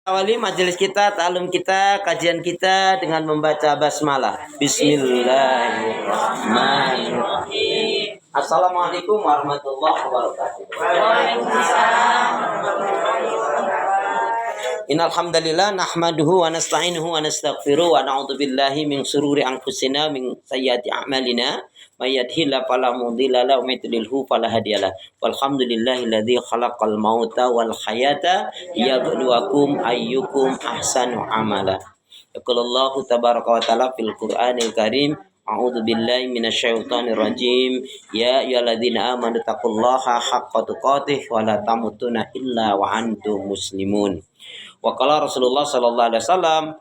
Awali majelis kita, ta'alum kita, kajian kita dengan membaca basmalah. Bismillahirrahmanirrahim. Assalamualaikum warahmatullahi wabarakatuh. Waalaikumsalam warahmatullahi wabarakatuh. Innal hamdalillah nahmaduhu wa nasta'inuhu wa nastaghfiruh wa na'udzu billahi min shururi anfusina min sayyiati a'malina. May yahdihillahu fala mudilla lahu wa may yudlilhu fala hadiyalah. Walhamdulillahilladzi khalaqal mauta wal hayata liyabluwakum ayyukum ahsanu amala. Yaqulullahu tabaraka wa ta'ala fil Qur'anil Karim. A'udzu billahi minasyaitonir rajim. Ya ayyuhalladzina amanu taqullaha haqqa tuqatih wa la tamutunna illa wa antum muslimun. Wa qala Rasulullah sallallahu alaihi wasallam,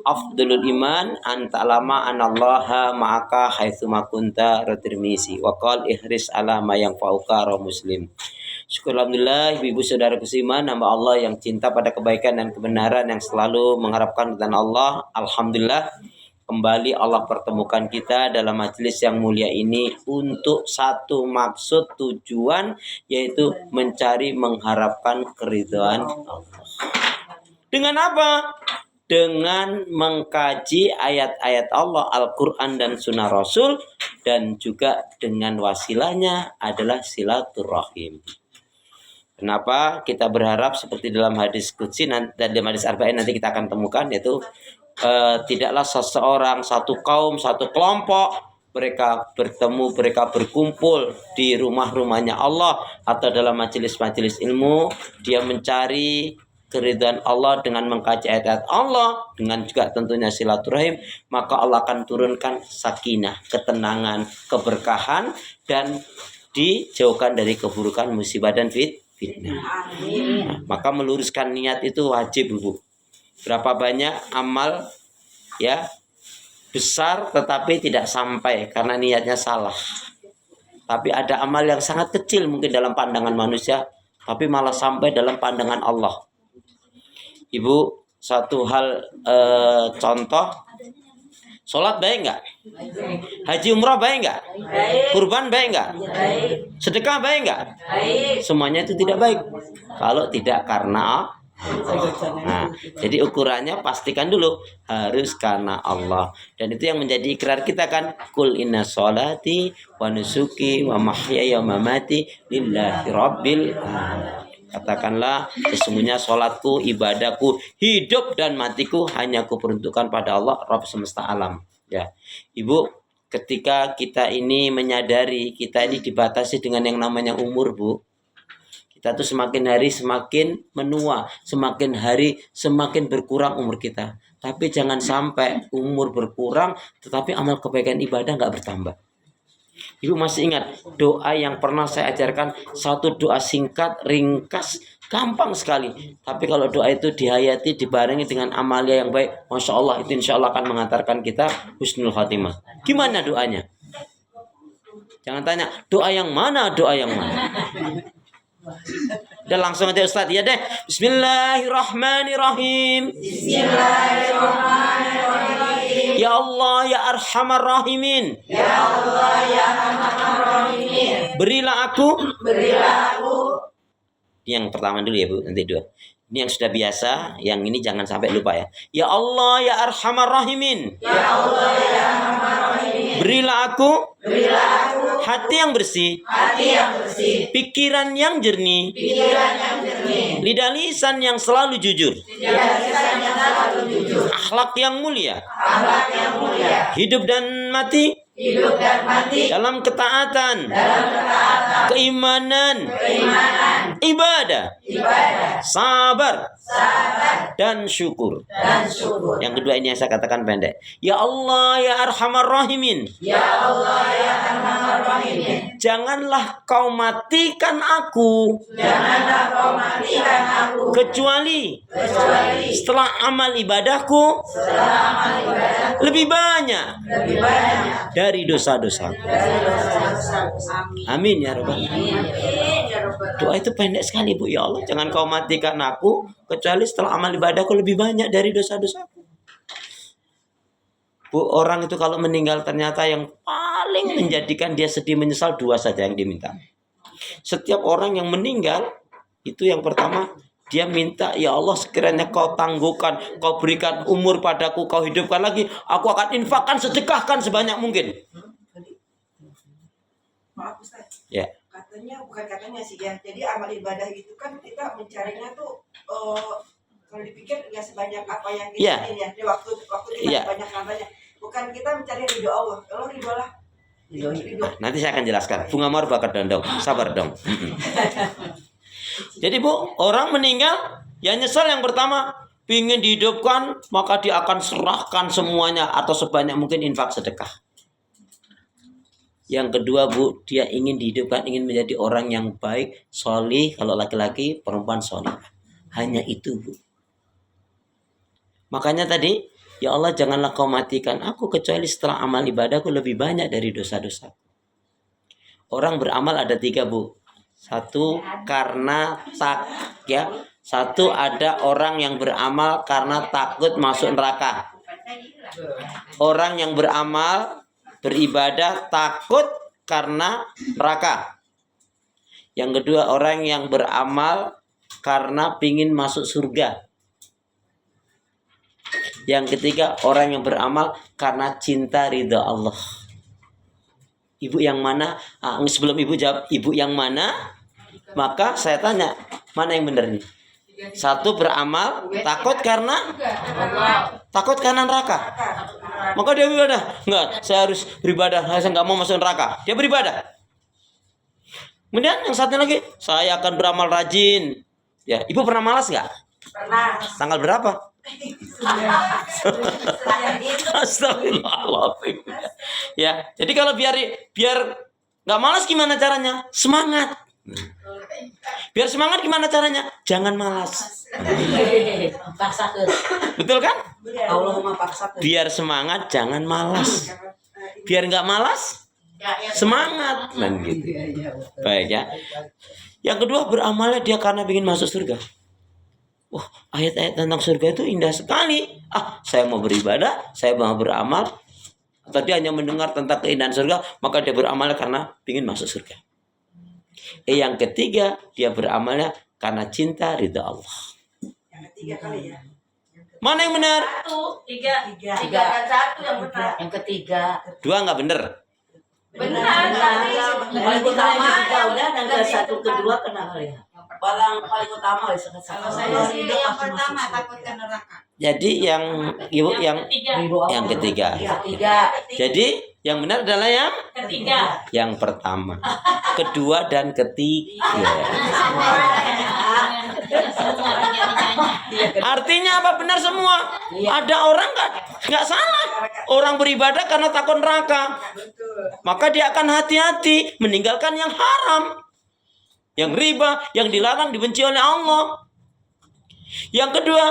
afdalul iman anta lama anallaha ma'aka haitsu ma kunta ratirmisi wa qal ihris ala ma yanfa'uka ra muslim. Syukur alhamdulillah ibu saudaraku seiman, hamba Allah yang cinta pada kebaikan dan kebenaran, yang selalu mengharapkan ridha Allah. Alhamdulillah kembali Allah pertemukan kita dalam majelis yang mulia ini untuk satu maksud tujuan, yaitu mencari mengharapkan keridhaan Allah. Dengan apa? Dengan mengkaji ayat-ayat Allah, Al-Quran dan Sunnah Rasul, dan juga dengan wasilahnya adalah silaturahim. Kenapa kita berharap seperti dalam hadis qudsi dan dalam hadis arba'in nanti kita akan temukan, yaitu tidaklah seseorang, satu kaum, satu kelompok mereka bertemu, mereka berkumpul di rumah-rumahnya Allah atau dalam majelis-majelis ilmu, dia mencari keridhaan Allah dengan mengkaji ayat-ayat Allah, dengan juga tentunya silaturahim, maka Allah akan turunkan sakinah, ketenangan, keberkahan, dan dijauhkan dari keburukan, musibah dan fitnah. Nah, maka meluruskan niat itu wajib, Bu. Berapa banyak amal ya besar tetapi tidak sampai karena niatnya salah. Tapi ada amal yang sangat kecil mungkin dalam pandangan manusia, tapi malah sampai dalam pandangan Allah. Ibu, satu hal contoh, sholat baik nggak? Haji umrah baik nggak? Kurban baik nggak? Sedekah baik nggak? Semuanya itu tidak baik kalau tidak karena Allah. Nah, jadi ukurannya pastikan dulu harus karena Allah, dan itu yang menjadi ikrar kita kan, kul inna sholati wa nusuki wa mahyaya wa mamati lillahi rabbil alamin. Katakanlah, sesungguhnya sholatku, ibadahku, hidup dan matiku hanya kuperuntukkan pada Allah, Rabb semesta alam. Ya, Ibu, ketika kita ini menyadari kita ini dibatasi dengan yang namanya umur, Bu. Kita tuh semakin hari semakin menua, semakin hari semakin berkurang umur kita. Tapi jangan sampai umur berkurang, tetapi amal kebaikan ibadah nggak bertambah. Ibu masih ingat doa yang pernah saya ajarkan, satu doa singkat, ringkas, gampang sekali. Tapi kalau doa itu dihayati, dibarengi dengan amalia yang baik, Masya Allah, itu insya Allah akan mengantarkan kita husnul khatimah. Gimana doanya? Jangan tanya, doa yang mana, doa yang mana. Udah langsung aja Ustaz, ya deh. Bismillahirrahmanirrahim. Bismillahirrahmanirrahim. Ya Allah ya Arhamar Rahimin. Ya Allah ya Arhamar Rahimin. Berilah aku. Ini yang pertama dulu ya Bu, nanti dua. Ini yang sudah biasa, yang ini jangan sampai lupa ya. Ya Allah ya Arhamar Rahimin. Ya Allah ya Arhamar Rahimin. Berilah aku hati yang bersih, pikiran yang jernih, lidah lisan yang selalu jujur, akhlak yang mulia, hidup dan mati dalam ketaatan, keimanan, ibadah, sabar, dan syukur. Yang kedua ini yang saya katakan pendek. Ya Allah ya Arhamar Rahimin. Janganlah kau matikan aku, kecuali setelah amal ibadahku lebih banyak dari dosa-dosaku. Amin ya Rabbal alamin. Doa itu pendek sekali, Bu. Ya Allah, jangan kau matikan aku kecuali setelah amal ibadahku lebih banyak dari dosa-dosaku. Bu, orang itu kalau meninggal ternyata yang paling menjadikan dia sedih menyesal dua saja yang diminta. Setiap orang yang meninggal itu yang pertama Dia minta, ya Allah sekiranya kau tangguhkan, kau berikan umur padaku, kau hidupkan lagi, aku akan infakkan, sedekahkan sebanyak mungkin. Maaf Ustaz. Ya. Katanya, bukan katanya sih ya. Jadi amal ibadah itu kan kita mencarinya tuh kalau dipikir nggak sebanyak apa yang kita ini ya. Di waktu kita banyak nambahnya. Bukan kita mencari ridho Allah. Kalau ridho lah. Nanti saya akan jelaskan. Bunga Mawar bakat dong. Sabar dong. Jadi Bu, orang meninggal ya nyesal yang pertama, ingin dihidupkan, maka dia akan serahkan semuanya atau sebanyak mungkin infak sedekah. Yang kedua Bu, dia ingin dihidupkan, ingin menjadi orang yang baik, solih, kalau laki-laki, perempuan solih. Hanya itu Bu. Makanya tadi, ya Allah janganlah kau matikan aku kecuali setelah amal ibadahku lebih banyak dari dosa-dosa. Orang beramal ada 3 Bu. Satu karena Satu ada orang yang beramal karena takut masuk neraka. Orang yang beramal beribadah takut karena neraka. Yang kedua orang yang beramal karena pingin masuk surga. Yang ketiga orang yang beramal karena cinta ridha Allah. Ibu yang mana? Sebelum ibu jawab ibu yang mana, maka saya tanya mana yang benar nih? Satu beramal takut karena neraka. Maka dia beribadah. Enggak, saya harus beribadah. Saya nggak mau masuk neraka. Dia beribadah. Kemudian yang satu lagi, saya akan beramal rajin. Ya, ibu pernah malas nggak? Pernah. Tanggal berapa? Astagfirullahaladzim. Ya, jadi kalau biar nggak malas gimana caranya? Semangat. Biar semangat gimana caranya? Jangan malas. Betul kan? Allahumma paksakan. Biar semangat jangan malas. Biar nggak malas semangat. Dan gitu. Baik ya. Yang kedua beramalnya dia karena ingin masuk surga. Wah, ayat-ayat tentang surga itu indah sekali. Saya mau beribadah, saya mau beramal. Atau dia hanya mendengar tentang keindahan surga, maka dia beramalnya karena ingin masuk surga. Yang ketiga, dia beramalnya karena cinta ridha Allah. Yang ketiga kali ya. Mana yang benar? Tiga. Satu yang benar. Yang ketiga. 2 nggak benar. Benar. Paling utama udah dan satu kedua kenapa ya? Paling utama Kalau saya sih yang pertama takut ke neraka. Jadi yang ketiga. Jadi yang benar adalah yang Ketiga. Yang pertama, kedua dan ketiga. Artinya apa? Benar semua. Ada orang nggak salah. Orang beribadah karena takut neraka. Maka dia akan hati-hati meninggalkan yang haram, yang riba, yang dilarang, dibenci oleh Allah. Yang kedua,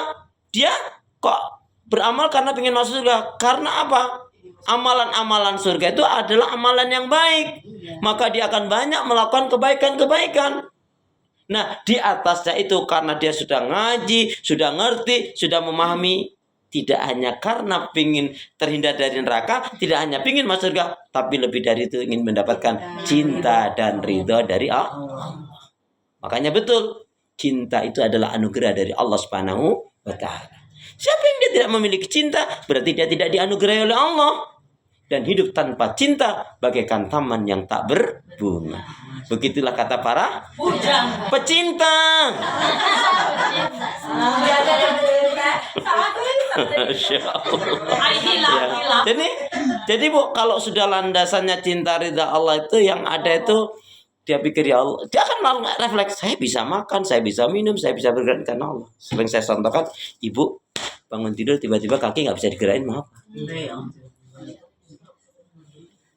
dia kok beramal karena ingin masuk surga. Karena apa? Amalan-amalan surga itu adalah amalan yang baik. Maka dia akan banyak melakukan kebaikan-kebaikan. Nah, di atasnya itu karena dia sudah ngaji, sudah ngerti, sudah memahami. Tidak hanya karena ingin terhindar dari neraka, tidak hanya ingin masuk surga, tapi lebih dari itu ingin mendapatkan cinta dan ridha dari Allah. Makanya betul, cinta itu adalah anugerah dari Allah Subhanahu wa Ta'ala. Siapa yang dia tidak memiliki cinta, berarti dia tidak dianugerahi oleh Allah. Dan hidup tanpa cinta bagaikan taman yang tak berbunga. Begitulah kata para pecinta. Masya Allah. Ya. Jadi Bu, kalau sudah landasannya cinta ridha Allah itu, yang ada itu dia pikir ya Allah, dia akan refleks, saya bisa makan, saya bisa minum, saya bisa bergerak karena Allah. Sering saya contohkan, ibu bangun tidur tiba-tiba kaki nggak bisa digerakin, maaf.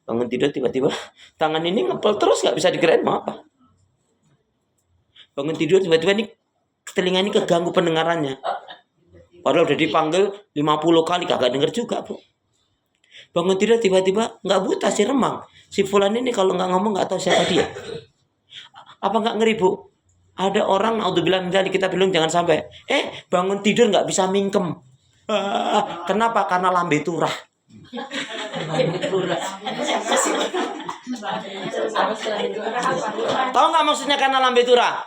Bangun tidur tiba-tiba tangan ini ngepel terus nggak bisa digerakin, maaf. Bangun tidur tiba-tiba ini telinga ini keganggu pendengarannya. Padahal udah dipanggil 50 kali kagak denger juga, Bu. Bangun tidur tiba-tiba nggak buta, si remang. Si fulan ini kalau nggak ngomong nggak tahu siapa dia. Apa nggak ngeri, Bu? Ada orang, naudzubillah min dzalik, kita bilang jangan sampai. Bangun tidur nggak bisa mingkem. Kenapa? Karena lambe turah. Tahu nggak maksudnya karena lambe turah?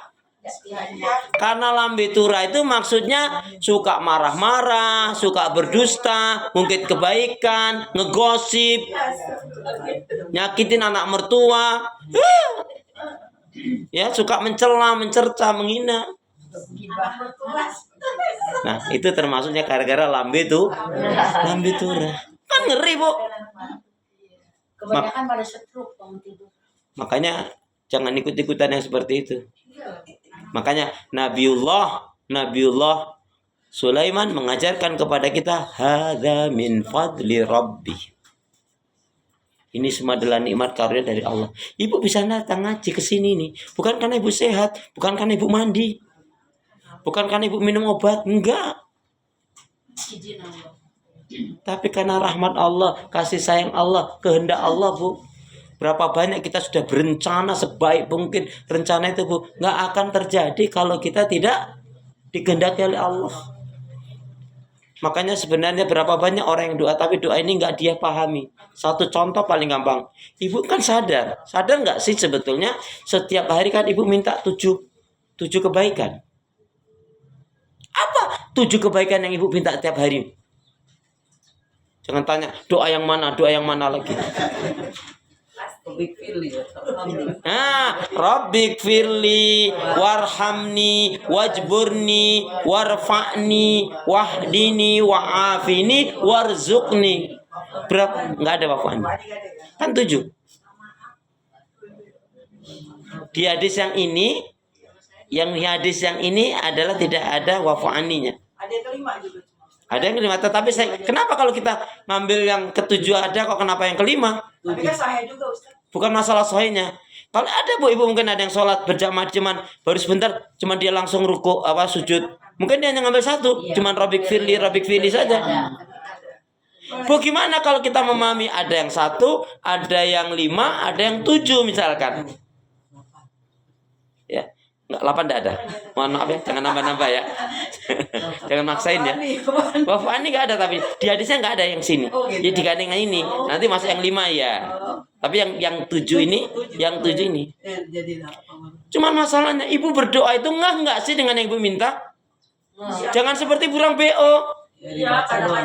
Karena lambe tura itu maksudnya suka marah-marah, suka berdusta, ngungkit kebaikan, ngegosip, nyakitin anak mertua, ya suka mencela, mencerca, menghina. Nah itu termasuknya gara-gara lambe tura. Kan ngeri Bu. Kebanyakan pada stroke bangun tidur. Makanya jangan ikut-ikutan yang seperti itu. Makanya Nabiullah Sulaiman mengajarkan kepada kita, hadza min fadli rabbi. Ini semua adalah nikmat karunia dari Allah. Ibu bisa datang ngaji ke sini nih, bukan karena ibu sehat, bukan karena ibu mandi, bukan karena ibu minum obat, enggak. Tapi karena rahmat Allah, kasih sayang Allah, kehendak Allah, Bu. Berapa banyak kita sudah berencana sebaik mungkin rencana itu, Bu, nggak akan terjadi kalau kita tidak dikehendaki oleh Allah. Makanya sebenarnya berapa banyak orang yang doa tapi doa ini nggak dia pahami. Satu contoh paling gampang, ibu kan sadar nggak sih sebetulnya setiap hari kan ibu minta 7 kebaikan. Apa 7 kebaikan yang ibu minta tiap hari? Jangan tanya doa yang mana lagi. Rabbik firli warhamni wajburni warfa'ni wahdini wa'afini warzuqni. Berapa? Enggak ada wafa'ni. Kan 7. Di hadis yang ini adalah tidak ada wafa'aninya. Ada yang kelima juga. Ada yang kelima, tetapi kenapa kalau kita ngambil yang ketujuh ada, kok kenapa yang kelima? Tapi kan sahih juga, Ustaz. Bukan masalah sahihnya. Kalau ada Bu Ibu mungkin ada yang sholat berjamaah cuman baru sebentar, cuman dia langsung ruku sujud. Mungkin dia hanya ngambil 1, cuman Rabbik firli saja. Bu gimana kalau kita memahami ada yang 1, ada yang 5, ada yang 7 misalkan. Ya. Enggak, 8 enggak ada. Mohon maaf ya, jangan nambah-nambah ya. Jangan maksain ya. Wafa'ani enggak ada, tapi di hadisnya enggak ada yang sini. Jadi digandeng ini. Nanti masuk yang 5 ya. Tapi yang 7 ini, Cuman masalahnya ibu berdoa itu enggak sih dengan yang ibu minta? Jangan seperti burung BO.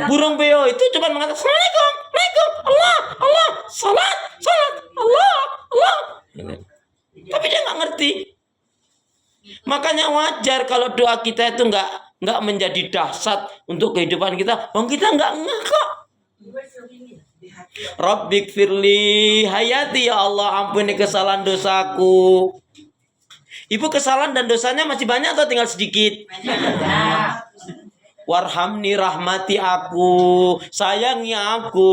Burung BO itu cuma mengatakan Assalamualaikum, Allah, salat, Allah. Tapi dia enggak ngerti. Makanya wajar kalau doa kita itu enggak menjadi dahsyat untuk kehidupan kita. Kita enggak kok. Rabbik firli hayati, ya Allah ampuni kesalahan dosaku. Ibu kesalahan dan dosanya masih banyak atau tinggal sedikit? Warhamni rahmati aku, sayangi aku.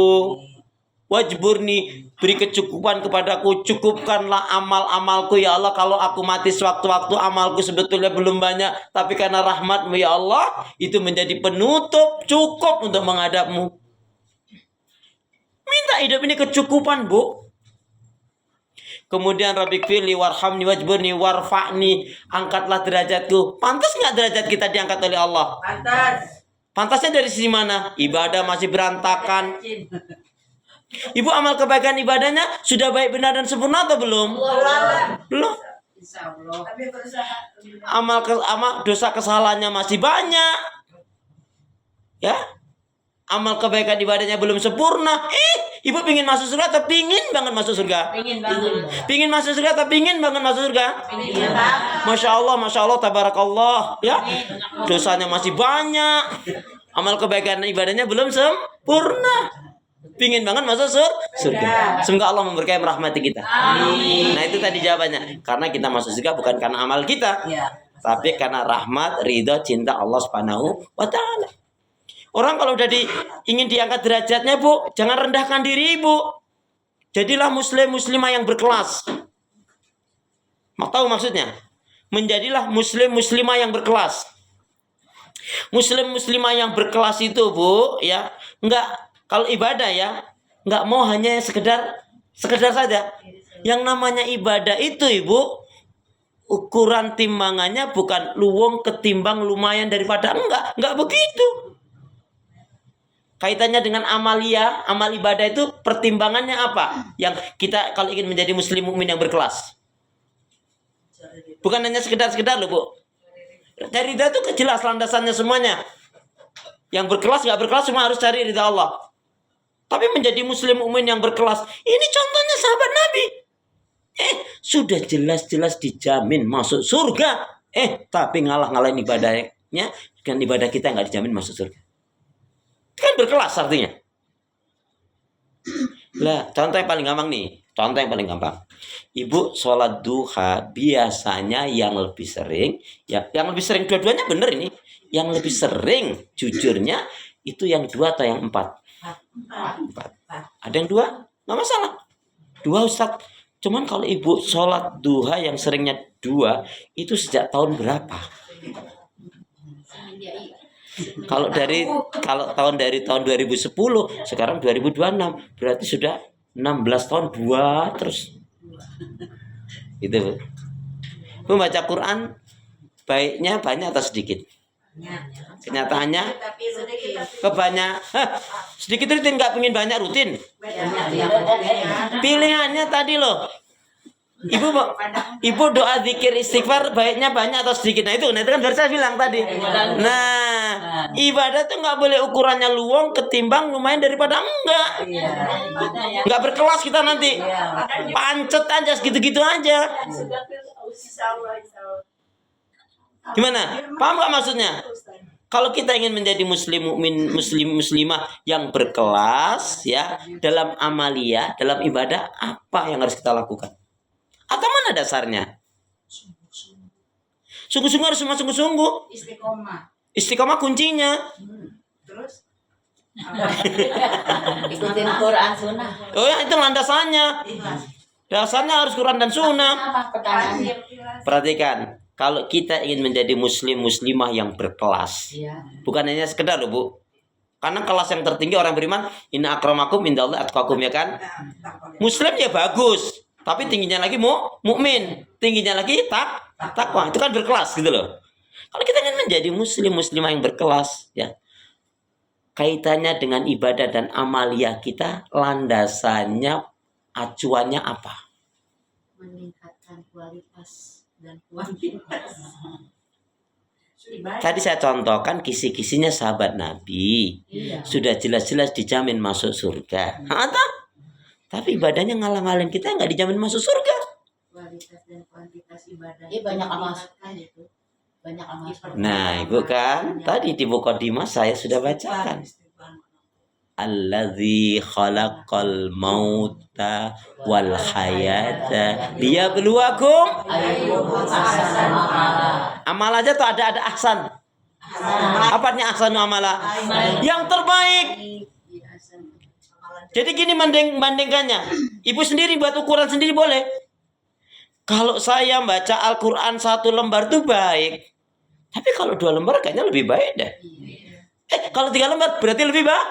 Wajburni, beri kecukupan kepadaku, cukupkanlah amal-amalku ya Allah. Kalau aku mati sewaktu-waktu amalku sebetulnya belum banyak, tapi karena rahmatmu ya Allah, itu menjadi penutup cukup untuk menghadapmu. Minta hidup ini kecukupan, Bu. Kemudian Rabbik firli warhamni wajburni warfa'ni, angkatlah derajatku. Pantas nggak derajat kita diangkat oleh Allah? Pantas. Pantasnya dari sisi mana? Ibadah masih berantakan. Ibu amal kebaikan ibadahnya sudah baik benar dan sempurna atau belum? Belum. Amal dosa kesalahannya masih banyak. Ya. Amal kebaikan ibadahnya belum sempurna. Ibu pingin masuk surga atau pingin banget masuk surga? Pingin masuk surga atau pingin banget masuk surga? Masya Allah, tabarakallah. Ya. Dosanya masih banyak. Amal kebaikan ibadahnya belum sempurna. Pingin banget masuk surga. Semoga Allah memberkahi merahmati kita. Amin. Nah itu tadi jawabannya. Karena kita masuk surga bukan karena amal kita, tapi karena rahmat, ridho, cinta Allah Subhanahu wa Ta'ala. Orang kalau udah ingin diangkat derajatnya, Bu, jangan rendahkan diri, Bu. Jadilah muslimah yang berkelas. Tahu maksudnya? Menjadilah muslimah yang berkelas. Muslimah yang berkelas itu, Bu, ya, enggak. Kalau ibadah ya, nggak mau hanya sekedar saja. Yang namanya ibadah itu, Ibu, ukuran timbangannya bukan luwung ketimbang lumayan daripada enggak begitu. Kaitannya dengan amal ibadah itu pertimbangannya apa? Yang kita kalau ingin menjadi muslim mukmin yang berkelas. Bukan hanya sekedar loh, Bu. Cari ridha itu jelas landasannya semuanya. Yang berkelas nggak berkelas semua harus cari ridha Allah. Tapi menjadi muslim mukmin yang berkelas, ini contohnya sahabat Nabi. Sudah jelas-jelas dijamin masuk surga. Tapi ngalah-ngalahin ibadahnya dengan ibadah kita nggak dijamin masuk surga. Itu kan berkelas artinya. Lah, contoh yang paling gampang nih. Contoh yang paling gampang. Ibu sholat duha biasanya yang lebih sering, ya, yang lebih sering dua-duanya bener ini. Yang lebih sering jujurnya itu yang 2 atau yang 4? 4. Ada yang 2? Nggak masalah. 2 Ustaz. Cuman kalau ibu sholat duha yang seringnya 2 itu sejak tahun berapa? Kalau tahun dari tahun 2010 sekarang 2026 berarti sudah 16 tahun buat terus. Itu. Membaca Quran baiknya banyak atau sedikit? Kenyataannya sedikit rutin, nggak pengen banyak rutin. Pilihannya tadi loh. Ibu doa zikir istighfar baiknya banyak atau sedikit. Nah itu kan baru saya bilang tadi. Nah, ibadah tuh nggak boleh ukurannya luang ketimbang lumayan daripada enggak. Nggak berkelas kita nanti. Pancet aja segitu-gitu aja. Gimana? Paham nggak maksudnya? Kalau kita ingin menjadi muslim mukmin, muslimah yang berkelas ya dalam amalia, dalam ibadah, apa yang harus kita lakukan? Atau mana dasarnya? Sungguh-sungguh harus semua sungguh-sungguh. Istiqomah kuncinya. Terus ikutin Quran sunnah. Oh ya, itu landasannya. Dasarnya harus Quran dan sunnah. Perhatikan, kalau kita ingin menjadi muslimah yang berkelas, bukan hanya sekedar loh, Bu. Karena kelas yang tertinggi orang beriman, inna akramakum indallahi atqakum, ya kan? Muslim ya bagus, tapi tingginya lagi mukmin, tingginya lagi takwa. Itu kan berkelas gitu loh. Kalau kita ingin menjadi muslimah yang berkelas, ya kaitannya dengan ibadah dan amalia kita, landasannya, acuannya apa? Meningkatkan kualitas dan kuantitas. Tadi saya contohkan kisi-kisinya sahabat Nabi. Sudah jelas-jelas dijamin masuk surga. Tapi ibadahnya ngalah-ngalahin kita nggak dijamin masuk surga. Kualitas dan kuantitas ibadah. Banyak amal itu. Banyak amal. Nah, Ibu kan tadi di Muqaddimah saya sudah bacakan. Allazi khalaqal mauta wal hayata liyabluwakum ayyuhum ahsanu amala. Amal aja tuh ada ahsan. Apa artinya ahsanu amala? Yang terbaik. Jadi gini bandingkannya. Ibu sendiri buat ukuran sendiri boleh. Kalau saya baca Al-Quran 1 lembar tuh baik. Tapi kalau 2 lembar kayaknya lebih baik deh. Kalau 3 lembar berarti lebih baik.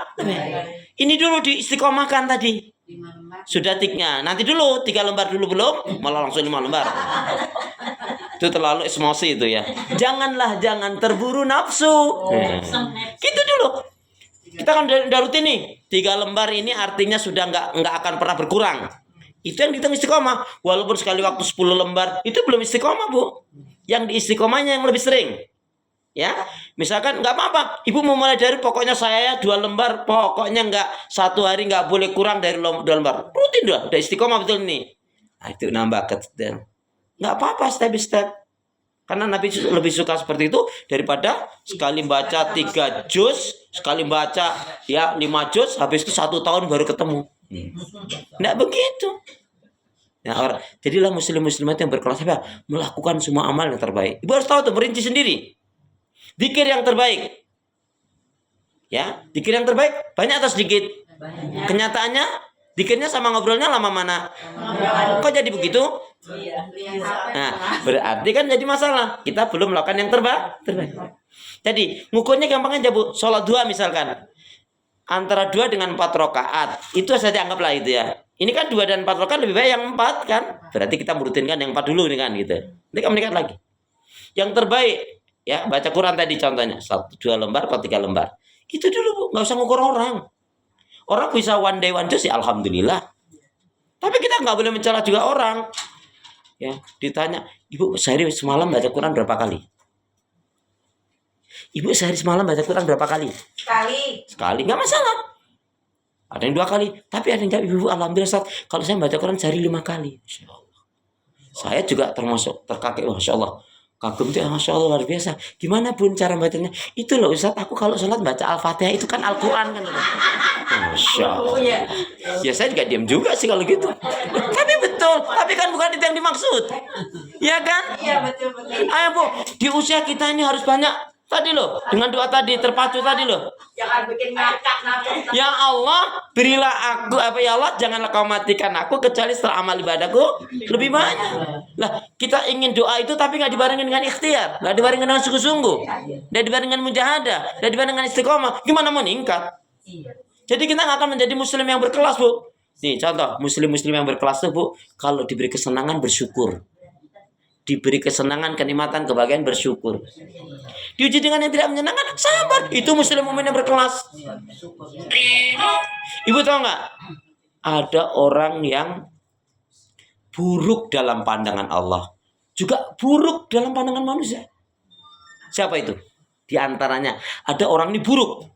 Ini dulu diistiqomahkan tadi. Sudah tiknya. Nanti dulu 3 lembar dulu belum, malah langsung 5 lembar. Itu terlalu emosi itu ya. Jangan terburu nafsu. Gitu dulu. Kita kan udah rutin nih. 3 lembar ini artinya sudah nggak akan pernah berkurang. Itu yang dihitung istiqomah. Walaupun sekali waktu 10 lembar itu belum istiqomah, Bu. Yang diistiqomahnya yang lebih sering. Ya, misalkan nggak apa-apa. Ibu mau mulai dari pokoknya saya 2 lembar. Pokoknya nggak 1 hari nggak boleh kurang dari 2 lembar. Rutin udah istiqomah betul nih. Nah, itu nambah kecil. Nggak apa-apa step by step. Karena Nabi lebih suka seperti itu daripada sekali baca 3 juz, sekali baca ya 5 juz, habis itu 1 tahun baru ketemu. Nggak begitu. Nah, jadilah muslimat yang berkelas, melakukan semua amal yang terbaik. Ibu harus tahu tuh, merinci sendiri. Zikir yang terbaik. Ya, zikir yang terbaik banyak atau sedikit? Banyak. Kenyataannya zikirnya sama ngobrolnya lama mana? Kok jadi begitu? Nah, berarti kan jadi masalah. Kita belum melakukan yang terbaik. Jadi, ngukurnya gampang aja, Bu. Sholat 2 misalkan. Antara 2 dengan 4 rakaat. Itu saja anggaplah itu ya. Ini kan 2 dan 4 rakaat lebih baik yang 4 kan? Berarti kita merutinkan yang 4 dulu nih kan gitu. Nanti kamu meningkat lagi. Yang terbaik ya, baca Quran tadi contohnya 1-2 lembar atau 3 lembar. Itu dulu, Bu. Nggak usah ngukur orang. Orang bisa one day one juz ya alhamdulillah. Tapi kita nggak boleh mencela juga orang. Ya, ditanya, Ibu sehari semalam baca Quran berapa kali? Ibu sehari semalam baca Quran berapa kali? Sekali, nggak masalah. Ada yang 2 kali, tapi ada yang jawab, ibu alhamdulillah Ustaz, kalau saya baca Quran sehari 5 kali. Masya Allah. Saya juga termasuk terkakek, Masya Allah. Kagum tuh, Masya Allah luar biasa. Gimana pun cara bacanya? Itu loh Ustaz, aku kalau sholat baca Al-Fatihah itu kan Al-Quran kan. Masya Allah. Ya saya juga diam juga sih kalau gitu. Tapi betul, tapi kan bukan itu yang dimaksud. Ya kan? Iya betul. Ayo Bu, di usia kita ini harus banyak. Tadi loh, dengan doa tadi, terpacu tadi loh. Jangan bikin ngakak nafsu. Ya Allah, berilah aku, ya Allah, janganlah kau matikan aku kecuali setelah amal ibadahku lebih banyak. Lah, kita ingin doa itu tapi nggak dibarengin dengan ikhtiar, nggak dibarengin dengan sungguh-sungguh, nggak dibarengin dengan mujahadah, nggak dibarengin dengan istiqomah. Gimana mau meningkat? Jadi kita nggak akan menjadi muslim yang berkelas, Bu. Nih, contoh, muslim-muslim yang berkelas tuh, Bu, kalau diberi kesenangan bersyukur. Diberi kesenangan, kenikmatan, kebahagiaan bersyukur. Diuji dengan yang tidak menyenangkan, sabar. Itu muslim mukmin yang berkelas. Ibu tahu nggak? Ada orang yang buruk dalam pandangan Allah, juga buruk dalam pandangan manusia. Siapa itu? Di antaranya ada orang ini buruk,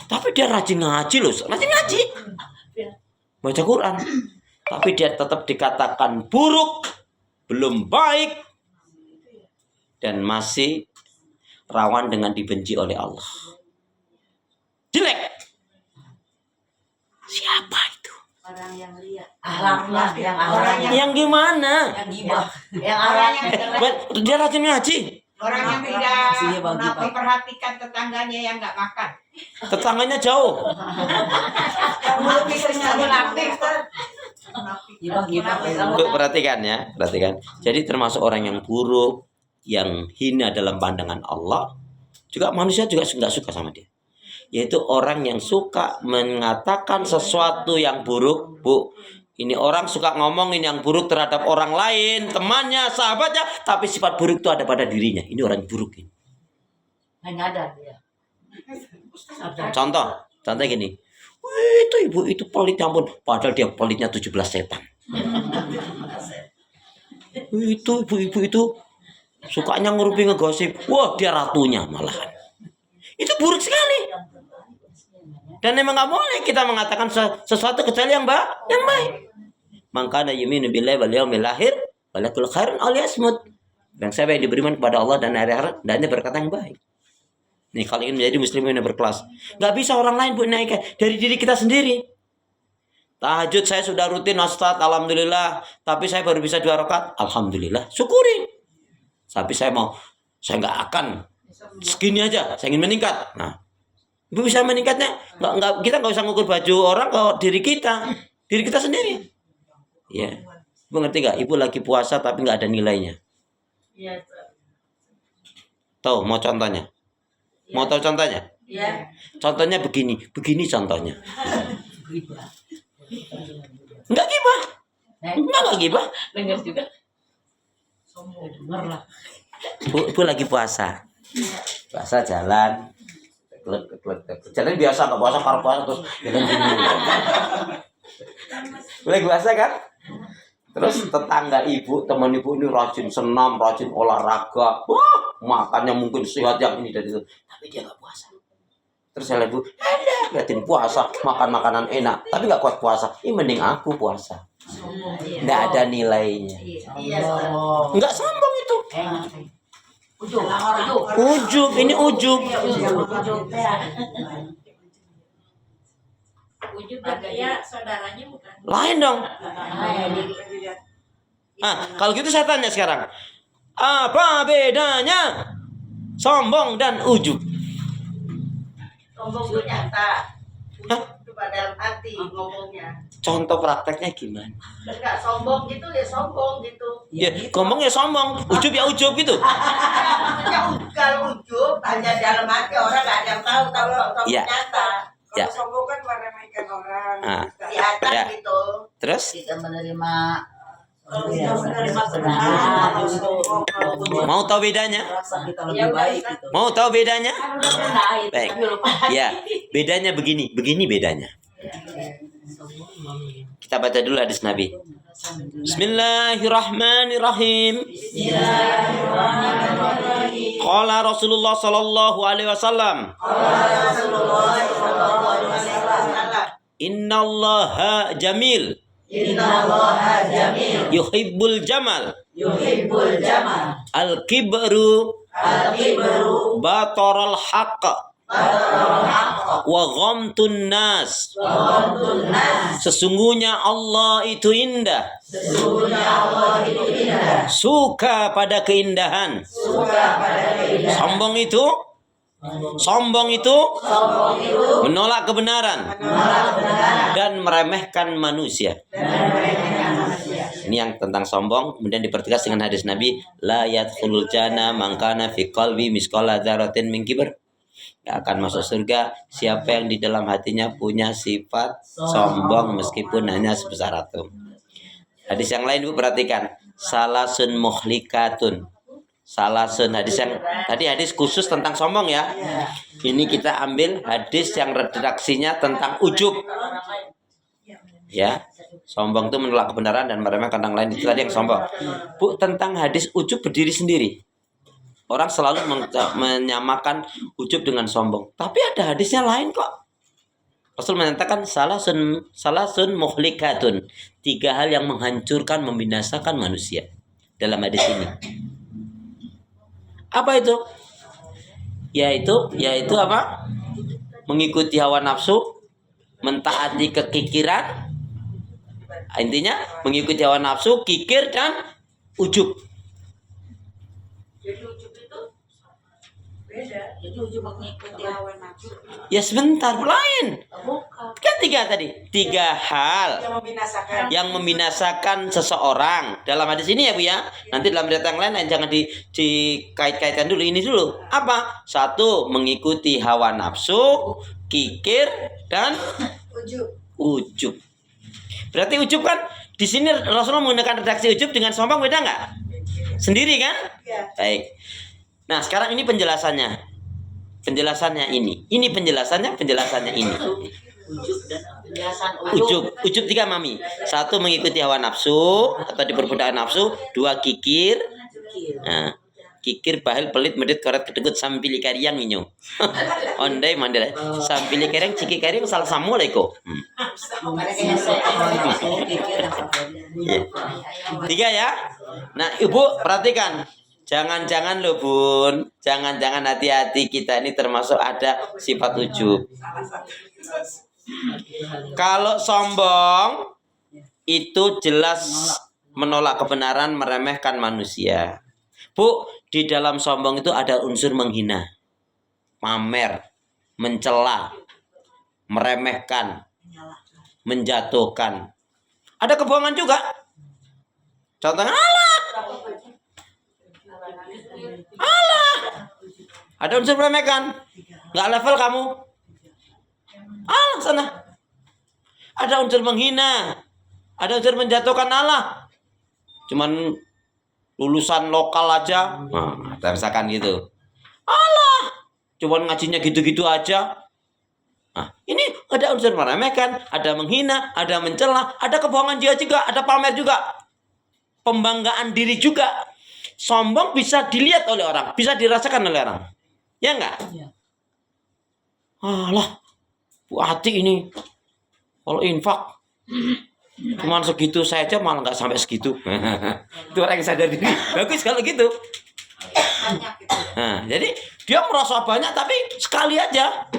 tapi dia rajin ngaji loh, rajin ngaji, baca Quran, tapi dia tetap dikatakan buruk, belum baik, dan masih rawan dengan dibenci oleh Allah. Jelek. Siapa itu? Orang yang lihat. Yang gimana? Yang gibah. Yang orang yang Dia rajin ngaji. Orang yang tidak memperhatikan tetangganya yang nggak makan. Tetangganya jauh. Mulut pisaunya munafik. Bu, perhatikan ya, perhatikan. Jadi termasuk orang yang buruk, yang hina dalam pandangan Allah, juga manusia juga nggak suka sama dia. Yaitu orang yang suka mengatakan sesuatu yang buruk, Bu. Ini orang suka ngomongin yang buruk terhadap orang lain, temannya, sahabatnya, tapi sifat buruk itu ada pada dirinya. Ini orang buruk ini. hanya ada dia. Contoh gini. Itu ibu itu pelit ya ampun, padahal dia pelitnya 17 setan. Itu ibu itu sukanya ngurupi ngegosip. Wah, dia ratunya malahan. Itu buruk sekali. Dan memang nggak boleh kita mengatakan sesuatu kecuali yang baik. Mangkana yuminu billahi wal yaumil akhir walakul khairun aw liyasmut. Dan siapa yang diberiman kepada Allah dan hari akhirat, dan dia berkata yang baik. Nih, kalau ingin menjadi muslim yang berkelas, nggak bisa orang lain Bu naikkan, dari diri kita sendiri. Tahajud saya sudah rutin Ustaz, alhamdulillah, tapi saya baru bisa 2 rakaat, alhamdulillah, syukuri. Tapi saya nggak akan segini aja, saya ingin meningkat. Nah, Ibu bisa meningkatnya, kita nggak usah ngukur baju orang ke diri kita sendiri. Ya, Ibu ngerti nggak? Ibu lagi puasa tapi nggak ada nilainya. Iya. Tahu? Mau contohnya? Mau tahu contohnya? Iya. Contohnya begini contohnya. Enggak gibah. Enggak gibah. Dengar juga. Sombong dengar lah. Bu lagi puasa. Puasa jalan. Jalan biasa, enggak puasa karena puasa terus jalan gini. Bu lagi puasa kan? Terus tetangga ibu, teman ibu ini rajin senam, rajin olahraga. Wah, makannya mungkin sehat yang ini dan itu. Tapi dia nggak puasa. Terus saya lihat, Bu, liatin puasa, makan makanan enak. Tapi nggak kuat puasa. Ini mending aku puasa. Nggak ada nilainya. Nggak sombong itu. Ujub, ini ujub. Ujub dia saudaranya bukan? Lain dong. Kalau gitu saya tanya sekarang. Apa bedanya sombong dan ujub? Sombong itu nyata. Ujub itu pada hati ngomongnya. Contoh prakteknya gimana? Enggak sombong gitu ya sombong gitu. Ya, ngomong ya sombong, ujub ya ujub gitu. Maksudnya kalau ujub hanya dalam hati orang nggak ada yang tahu kalau sombong Ya. nyata. Kalau Ya. sombong kan meremehkan orang. Di atas Ya. gitu. Terus Kita menerima Kita menerima kebenaran. mau tahu bedanya? Kita lebih baik gitu. Mau tahu bedanya? Baik. Ya, bedanya begini bedanya. Kita baca dulu hadis Nabi. Bismillahirrahmanirrahim. Qala Rasulullah sallallahu alaihi wasallam. Innallaha jamil. Yuhibbul jamal. Al-kibru bataral haqq wa ghamtun nas. Sesungguhnya Allah itu indah. Suka pada keindahan. Sombong itu menolak kebenaran dan meremehkan manusia. Ini yang tentang sombong. Kemudian dipertegas dengan hadis Nabi, la yadkhulul jannah man kana fi qalbi misqala dzarratin min kibr. Gak akan masuk surga siapa yang di dalam hatinya punya sifat sombong meskipun hanya sebesar atom. Hadis yang lain Bu perhatikan, salasun muhlikatun. Salasun, hadis yang tadi hadis khusus tentang sombong ya. Ini kita ambil hadis yang redaksinya tentang ujub. Ya, sombong itu menolak kebenaran dan meremehkan orang lain, itu tadi yang sombong. Bu, tentang hadis ujub berdiri sendiri. Orang selalu menyamakan ujub dengan sombong. Tapi ada hadisnya lain kok. Rasul menyatakan salasun muhlikatun. 3 hal yang menghancurkan, membinasakan manusia. Dalam hadis ini. Apa itu? Yaitu apa? Mengikuti hawa nafsu, mentaati kekikiran. Intinya mengikuti hawa nafsu, kikir dan ujub. Jadi ujub itu beda. Jadi ujub mengikuti hawa nafsu. Ya sebentar, lain. Bukan. Kan 3 tadi. 3 hal yang membinasakan seseorang. Dalam hadis ini ya Bu ya. Nanti dalam riwayat yang lain jangan dikait-kaitkan dulu. Ini dulu. Apa? 1, mengikuti hawa nafsu, kikir dan ujub. Berarti ujub kan di sini Rasulullah menggunakan redaksi ujub dengan sombong beda nggak? Sendiri kan? Ya. Baik. Nah sekarang ini penjelasannya. Penjelasannya ini. Ini penjelasannya ini. Ujub 3 mami. 1 mengikuti hawa nafsu atau diperbudak nafsu. 2 kikir. Nah, kikir bahil pelit medit koret kedekut sampili kariang inyo. Ondai mandel. Sampili kariang ciki kariang salah samu leko. 3 ya. Nah, Ibu perhatikan. Jangan-jangan loh Bun. Jangan-jangan hati-hati kita ini termasuk ada sifat ujub. Kalau sombong itu jelas menolak kebenaran, meremehkan manusia. Bu, di dalam sombong itu ada unsur menghina, pamer, mencela, meremehkan, menjatuhkan. Ada kebohongan juga. Contohnya Allah. Ada unsur meremehkan. Nggak level kamu. Allah sana. Ada unsur menghina. Ada unsur menjatuhkan Allah. Cuman lulusan lokal aja. Nah, misalkan gitu. Allah. Cuman ngajinya gitu-gitu aja. Nah, ini ada unsur meremehkan, ada menghina, ada mencela, ada kebohongan juga, ada pamer juga. Pembanggaan diri juga. Sombong bisa dilihat oleh orang, bisa dirasakan oleh orang. Ya enggak? Alah, Bu Ati ini kalau infak cuma segitu saja malah nggak sampai segitu. Itu orang yang sadar diri. Bagus kalau gitu. Nah, jadi dia merasa banyak tapi sekali aja.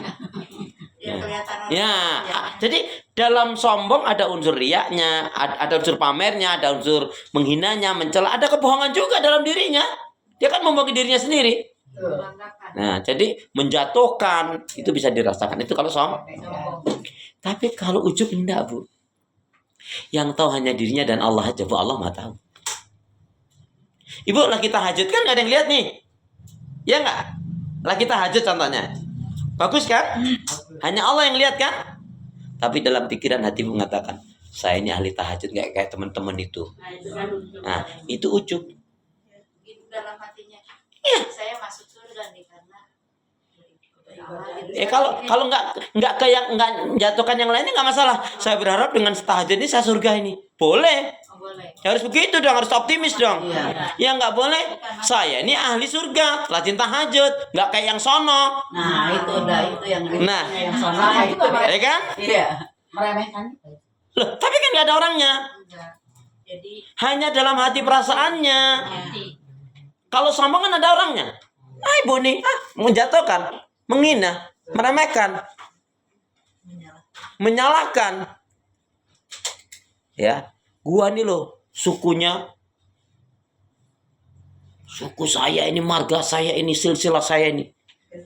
Ya, jadi dalam sombong ada unsur riaknya, ada unsur pamernya, ada unsur menghinanya, mencela, ada kebohongan juga dalam dirinya. Dia kan membohongi dirinya sendiri. Nah, jadi menjatuhkan itu bisa dirasakan. Itu kalau sombong. Tapi kalau ujub enggak, Bu. Yang tahu hanya dirinya dan Allah aja, Bu. Allah Maha tahu. Ibu lagi tahajud kan nggak ada yang lihat nih. Ya enggak? Lagi tahajud contohnya. Bagus kan? Hanya Allah yang lihat kan? Tapi dalam pikiran hati mengatakan, saya ini ahli tahajud nggak kayak teman-teman itu. Nah, itu ujub. Itu dalam hatinya. Iya. Saya masuk surga nih karena Kalau nggak ke yang nggak jatuhkan yang lainnya nggak masalah. Saya berharap dengan tahajud ini saya surga ini. Boleh. boleh. Ya harus begitu dong, harus optimis dong. Iya. Ya nggak boleh. Saya ini ahli surga, rajin tahajud, nggak kayak yang sono. Nah, itu udah itu yang Nah. yang sama itu. Ya kan? Iya. Meremehkan. Loh, tapi kan nggak ada orangnya. Enggak. Jadi Hanya dalam hati perasaannya. hati. Kalau sombong kan ada orangnya. Ay Boni, menjatuhkan, menghina, meremehkan, menyalahkan. Ya, gua nih loh, suku saya ini, marga saya ini, silsilah saya ini.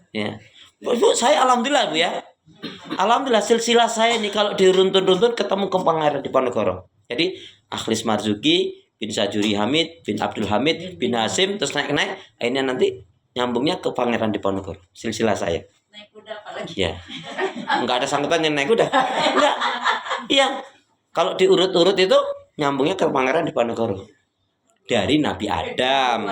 Ya. Bu, saya alhamdulillah Bu ya. Alhamdulillah silsilah saya ini kalau diruntun-runtun ketemu ke Pangeran Diponegoro. Jadi Akhlis Marzuki bin Sajuri Hamid bin Abdul Hamid bin Hasim terus naik-naik akhirnya nanti nyambungnya ke Pangeran Diponegoro. Silsilah saya. Naik kuda apalagi. Ya. Enggak ada sangkutannya naik kuda. Enggak. Iya. Kalau diurut-urut itu nyambungnya ke Pangeran Diponegoro. Dari Nabi Adam.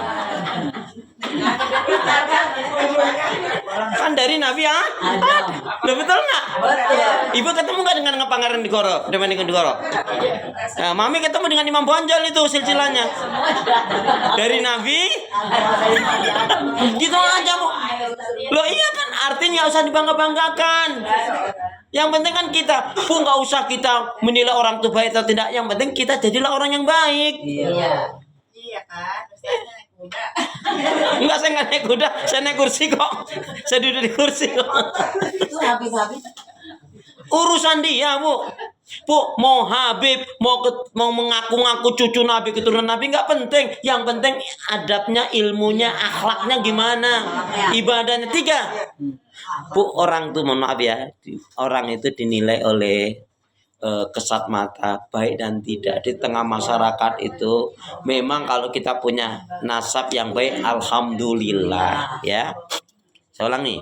Kan dari Nabi Adam. Loh, betul nggak? Betul. Ibu ketemu nggak dengan Pangeran Diponegoro? Nah, Mami ketemu dengan Imam Bonjol itu silsilahnya. Dari Nabi. Gitu aja Bu. Loh iya kan artinya nggak usah dibangga-banggakan. Yang penting kan kita, Bu nggak usah kita menilai orang itu baik atau tidak. Yang penting kita jadilah orang yang baik. Iya. Iya kan. Terus saya naik kuda. Enggak, saya nggak naik kuda, saya naik kursi kok. Saya duduk di kursi kok. Itu habis-habis. Urusan dia Bu. Bu mau Habib, mau mengaku-ngaku cucu Nabi, keturunan Nabi nggak penting. Yang penting adabnya, ilmunya, akhlaknya gimana, ibadahnya. 3. Bu, orang tuh mohon maaf ya, orang itu dinilai oleh kesat mata baik dan tidak di tengah masyarakat itu. Memang kalau kita punya nasab yang baik, alhamdulillah ya. Saya ulangi.